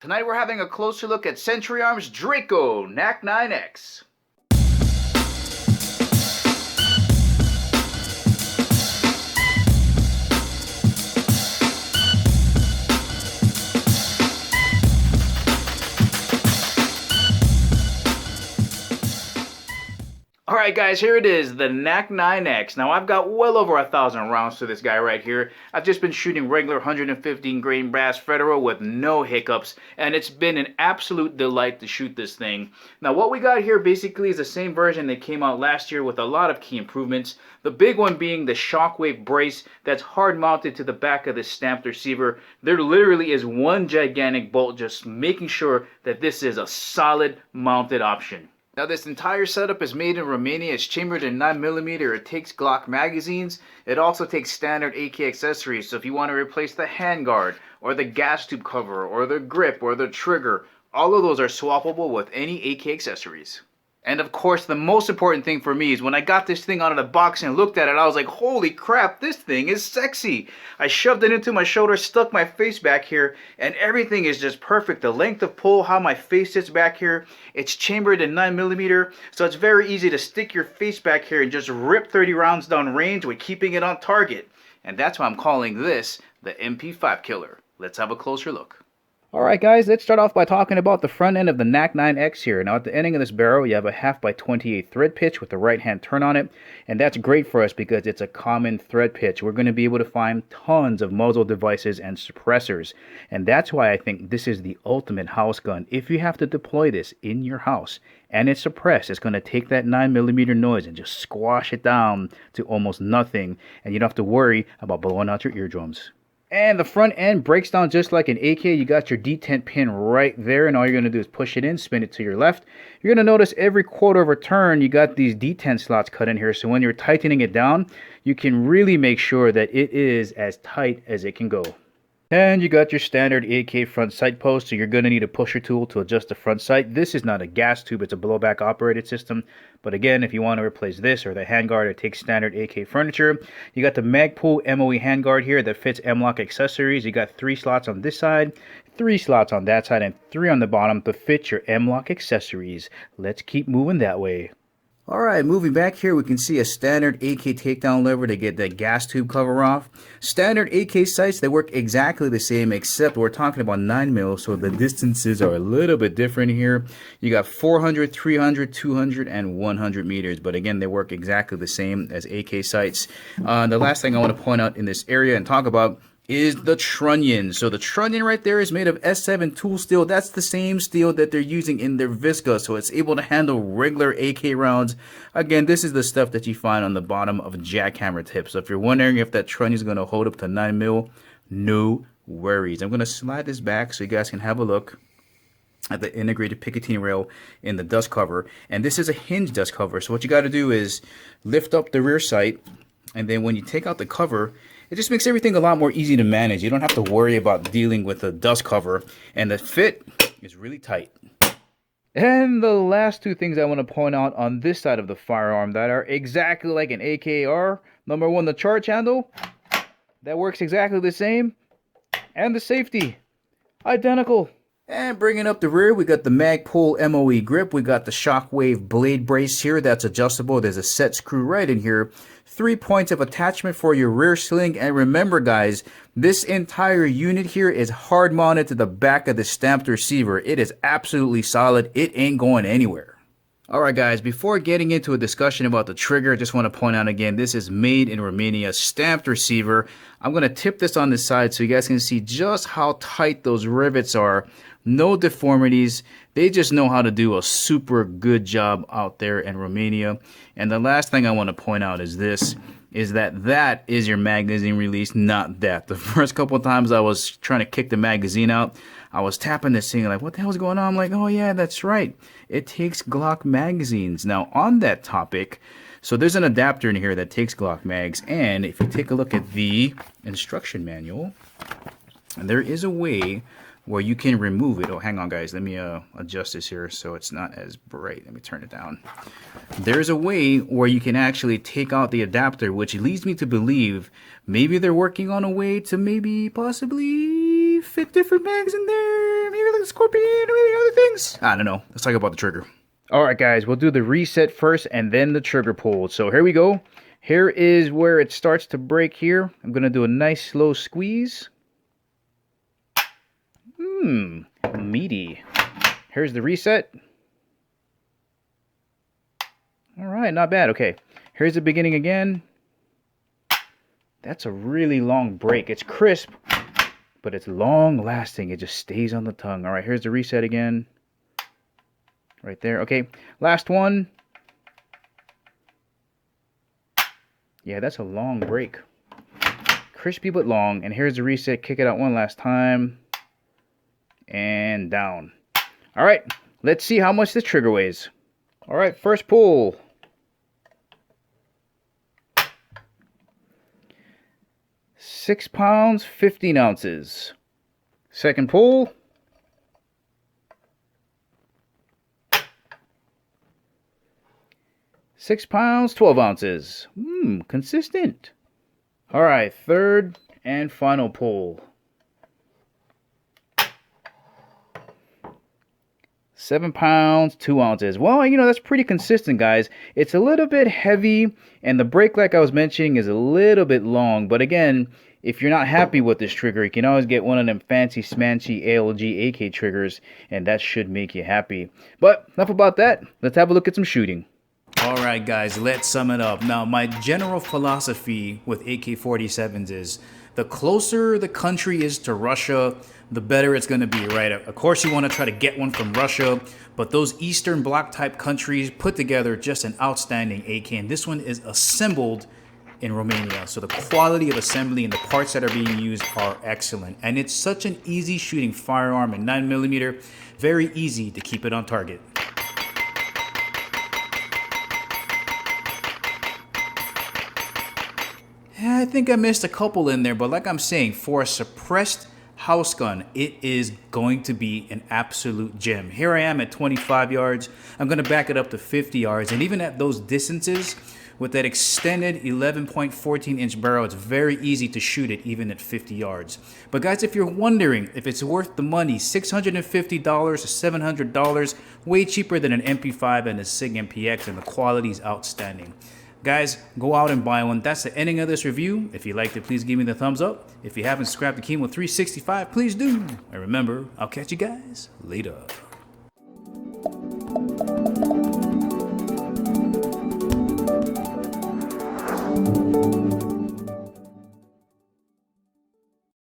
Tonight we're having a closer look at Century Arms Draco NAK9X. Alright guys, here it is, the NAK9X. Now I've got well over 1,000 rounds to this guy right here. I've just been shooting regular 115 grain brass Federal with no hiccups, and it's been an absolute delight to shoot this thing. Now what we got here basically is the same version that came out last year with a lot of key improvements. The big one being the shockwave brace that's hard mounted to the back of the stamped receiver. There literally is one gigantic bolt just making sure that this is a solid mounted option. Now this entire setup is made in Romania. It's chambered in 9mm. It takes Glock magazines. It also takes standard AK accessories. So if you want to replace the handguard or the gas tube cover or the grip or the trigger, all of those are swappable with any AK accessories. And of course, the most important thing for me is when I got this thing out of the box and looked at it, I was like, holy crap, this thing is sexy. I shoved it into my shoulder, stuck my face back here, and everything is just perfect. The length of pull, how my face sits back here, it's chambered in 9mm, so it's very easy to stick your face back here and just rip 30 rounds down range with keeping it on target. And that's why I'm calling this the MP5 killer. Let's have a closer look. Alright guys, let's start off by talking about the front end of the NAK9X here. Now at the ending of this barrel you have a 1/2x28 thread pitch with the right hand turn on it, and that's great for us because it's a common thread pitch. We're going to be able to find tons of muzzle devices and suppressors, and that's why I think this is the ultimate house gun. If you have to deploy this in your house and it's suppressed, it's going to take that 9mm noise and just squash it down to almost nothing, and you don't have to worry about blowing out your eardrums. And the front end breaks down just like an AK. You got your detent pin right there, and all you're going to do is push it in, spin it to your left. You're going to notice every quarter of a turn, you got these detent slots cut in here, so when you're tightening it down, you can really make sure that it is as tight as it can go. And you got your standard AK front sight post, so you're going to need a pusher tool to adjust the front sight. This is not a gas tube, it's a blowback operated system. But again, if you want to replace this or the handguard, it takes standard AK furniture. You got the Magpul MOE handguard here that fits M-LOK accessories. You got 3 slots on this side, 3 slots on that side, and 3 on the bottom to fit your M-LOK accessories. Let's keep moving that way. Alright, moving back here, we can see a standard AK takedown lever to get that gas tube cover off. Standard AK sights, they work exactly the same, except we're talking about 9mm, so the distances are a little bit different here. You got 400, 300, 200, and 100 meters, but again, they work exactly the same as AK sights. The last thing I want to point out in this area and talk about is the trunnion. So the trunnion right there is made of S7 tool steel. That's the same steel that they're using in their Visca, so it's able to handle regular AK rounds. Again, this is the stuff that you find on the bottom of jackhammer tips. So if you're wondering if that trunnion is going to hold up to 9mm, no worries. I'm going to slide this back so you guys can have a look at the integrated Picatinny rail in the dust cover. And this is a hinge dust cover, so what you got to do is lift up the rear sight, and then when you take out the cover, it just makes everything a lot more easy to manage. You don't have to worry about dealing with the dust cover, and the fit is really tight. And the last 2 things I want to point out on this side of the firearm that are exactly like an AKR. Number 1, the charge handle. That works exactly the same. And the safety. Identical. And bringing up the rear, we got the Magpul MOE grip. We got the Shockwave blade brace here that's adjustable. There's a set screw right in here. 3 points of attachment for your rear sling. And remember guys, this entire unit here is hard mounted to the back of the stamped receiver. It is absolutely solid. It ain't going anywhere. Alright guys, before getting into a discussion about the trigger, I just want to point out again, this is made in Romania, stamped receiver. I'm going to tip this on the side so you guys can see just how tight those rivets are. No deformities. They just know how to do a super good job out there in Romania. And the last thing I want to point out is this, is that is your magazine release, not that. The first couple of times I was trying to kick the magazine out, I was tapping this thing like, what the hell is going on? I'm like, oh yeah, that's right. It takes Glock magazines. Now on that topic, so there's an adapter in here that takes Glock mags, and if you take a look at the instruction manual, there is a way where you can remove it. Oh, hang on guys, let me adjust this here so it's not as bright. Let me turn it down. There's a way where you can actually take out the adapter, which leads me to believe maybe they're working on a way to maybe possibly maybe fit different mags in there. Maybe like a Scorpion or maybe other things. I don't know. Let's talk about the trigger. Alright guys, we'll do the reset first and then the trigger pull. So here we go. Here is where it starts to break here. I'm going to do a nice slow squeeze. Meaty. Here's the reset. Alright, not bad. Okay, here's the beginning again. That's a really long break. It's crisp, but it's long lasting. It just stays on the tongue. Alright, here's the reset again. Right there. Okay, last one. Yeah, that's a long break. Crispy but long. And here's the reset. Kick it out one last time. And down. Alright, let's see how much this trigger weighs. Alright, first pull. £6, 15 ounces. Second pull. £6, 12 ounces. Consistent. Alright, third and final pull. £7, 2 ounces. Well, you know, that's pretty consistent, guys. It's a little bit heavy, and the break, like I was mentioning, is a little bit long. But again, if you're not happy with this trigger, you can always get one of them fancy smancy ALG AK triggers, and that should make you happy. But enough about that. Let's have a look at some shooting. Alright guys, let's sum it up. Now, my general philosophy with AK-47s is the closer the country is to Russia, the better it's going to be, right? Of course, you want to try to get one from Russia, but those Eastern Bloc type countries put together just an outstanding AK, and this one is assembled in Romania. So the quality of assembly and the parts that are being used are excellent. And it's such an easy shooting firearm at 9mm, very easy to keep it on target. I think I missed a couple in there, but like I'm saying, for a suppressed house gun, it is going to be an absolute gem. Here I am at 25 yards. I'm going to back it up to 50 yards. And even at those distances, with that extended 11.14-inch barrel, it's very easy to shoot it even at 50 yards. But guys, if you're wondering if it's worth the money, $650 to $700, way cheaper than an MP5 and a SIG MPX, and the quality is outstanding. Guys, go out and buy one. That's the ending of this review. If you liked it, please give me the thumbs up. If you haven't subscribed to Kimo 365, please do. And remember, I'll catch you guys later.